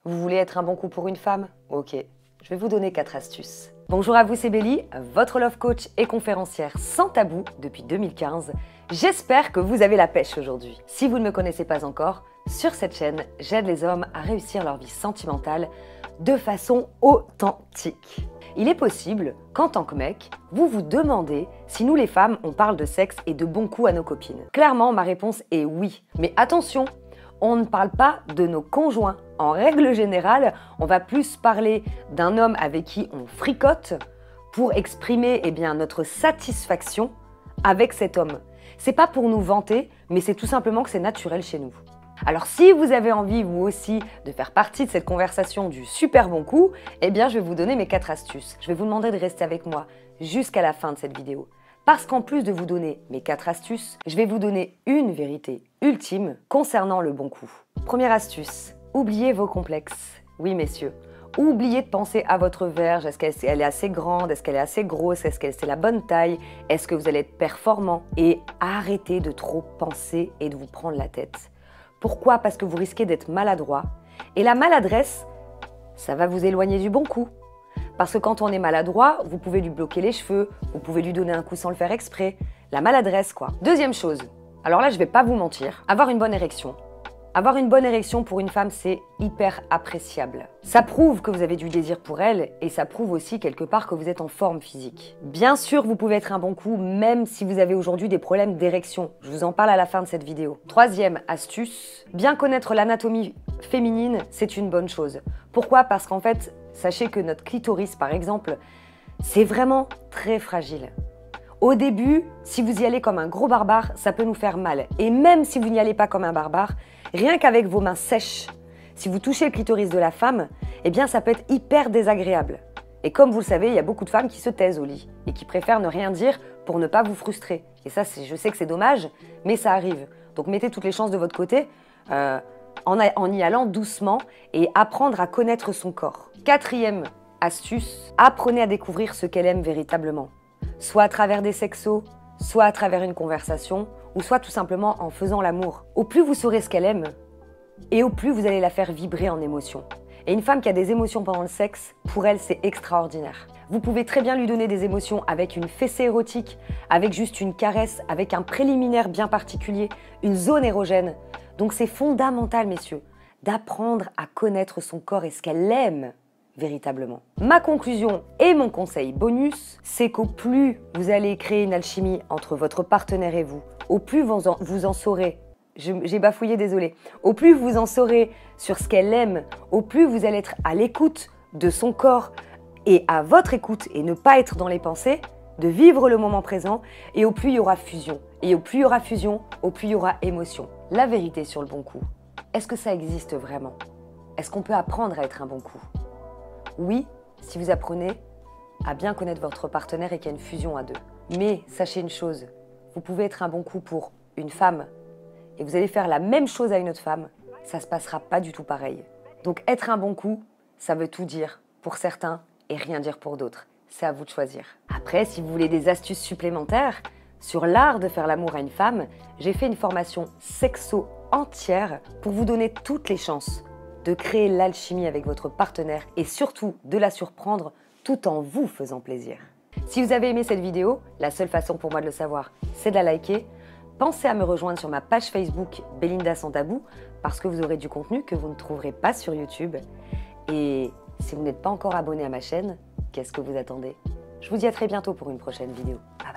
Vous voulez être un bon coup pour une femme? Ok, je vais vous donner 4 astuces. Bonjour à vous, c'est Bélie, votre love coach et conférencière sans tabou depuis 2015. J'espère que vous avez la pêche aujourd'hui. Si vous ne me connaissez pas encore, sur cette chaîne, j'aide les hommes à réussir leur vie sentimentale de façon authentique. Il est possible qu'en tant que mec, vous vous demandez si nous les femmes, on parle de sexe et de bons coups à nos copines. Clairement, ma réponse est oui. Mais attention, on ne parle pas de nos conjoints. En règle générale, on va plus parler d'un homme avec qui on fricote pour exprimer notre satisfaction avec cet homme. C'est pas pour nous vanter, mais c'est tout simplement que c'est naturel chez nous. Alors si vous avez envie, vous aussi, de faire partie de cette conversation du super bon coup, je vais vous donner mes 4 astuces. Je vais vous demander de rester avec moi jusqu'à la fin de cette vidéo. Parce qu'en plus de vous donner mes 4 astuces, je vais vous donner une vérité ultime concernant le bon coup. Première astuce, oubliez vos complexes. Oui messieurs, oubliez de penser à votre verge. Est-ce qu'elle est assez grande? Est-ce qu'elle est assez grosse? Est-ce qu'elle c'est la bonne taille? Est-ce que vous allez être performant? Et arrêtez de trop penser et de vous prendre la tête. Pourquoi? Parce que vous risquez d'être maladroit. Et la maladresse, ça va vous éloigner du bon coup. Parce que quand on est maladroit, vous pouvez lui bloquer les cheveux, vous pouvez lui donner un coup sans le faire exprès. La maladresse, quoi. Deuxième chose, alors là, je vais pas vous mentir, avoir une bonne érection. Avoir une bonne érection pour une femme, c'est hyper appréciable. Ça prouve que vous avez du désir pour elle et ça prouve aussi quelque part que vous êtes en forme physique. Bien sûr, vous pouvez être un bon coup même si vous avez aujourd'hui des problèmes d'érection. Je vous en parle à la fin de cette vidéo. Troisième astuce, bien connaître l'anatomie féminine, c'est une bonne chose. Pourquoi? Parce qu'en fait, sachez que notre clitoris, par exemple, c'est vraiment très fragile. Au début, si vous y allez comme un gros barbare, ça peut nous faire mal. Et même si vous n'y allez pas comme un barbare, rien qu'avec vos mains sèches, si vous touchez le clitoris de la femme, ça peut être hyper désagréable. Et comme vous le savez, il y a beaucoup de femmes qui se taisent au lit et qui préfèrent ne rien dire pour ne pas vous frustrer. Et ça, je sais que c'est dommage, mais ça arrive. Donc mettez toutes les chances de votre côté en y allant doucement et apprendre à connaître son corps. Quatrième astuce, apprenez à découvrir ce qu'elle aime véritablement. Soit à travers des sexos, soit à travers une conversation, ou soit tout simplement en faisant l'amour. Au plus vous saurez ce qu'elle aime, et au plus vous allez la faire vibrer en émotions. Et une femme qui a des émotions pendant le sexe, pour elle, c'est extraordinaire. Vous pouvez très bien lui donner des émotions avec une fessée érotique, avec juste une caresse, avec un préliminaire bien particulier, une zone érogène. Donc c'est fondamental, messieurs, d'apprendre à connaître son corps et ce qu'elle aime véritablement. Ma conclusion et mon conseil bonus, c'est qu'au plus vous allez créer une alchimie entre votre partenaire et vous, au plus vous en saurez, j'ai bafouillé, désolé, au plus vous en saurez sur ce qu'elle aime, au plus vous allez être à l'écoute de son corps et à votre écoute et ne pas être dans les pensées, de vivre le moment présent, et au plus il y aura fusion. Et au plus il y aura fusion, au plus il y aura émotion. La vérité sur le bon coup, est-ce que ça existe vraiment? Est-ce qu'on peut apprendre à être un bon coup? Oui, si vous apprenez à bien connaître votre partenaire et qu'il y a une fusion à deux. Mais sachez une chose, vous pouvez être un bon coup pour une femme et vous allez faire la même chose à une autre femme, ça ne se passera pas du tout pareil. Donc être un bon coup, ça veut tout dire pour certains et rien dire pour d'autres. C'est à vous de choisir. Après, si vous voulez des astuces supplémentaires sur l'art de faire l'amour à une femme, j'ai fait une formation sexo entière pour vous donner toutes les chances de créer l'alchimie avec votre partenaire et surtout de la surprendre tout en vous faisant plaisir. Si vous avez aimé cette vidéo, la seule façon pour moi de le savoir, c'est de la liker. Pensez à me rejoindre sur ma page Facebook Belinda Sans Tabou parce que vous aurez du contenu que vous ne trouverez pas sur YouTube. Et si vous n'êtes pas encore abonné à ma chaîne, qu'est-ce que vous attendez? Je vous dis à très bientôt pour une prochaine vidéo. Bye bye.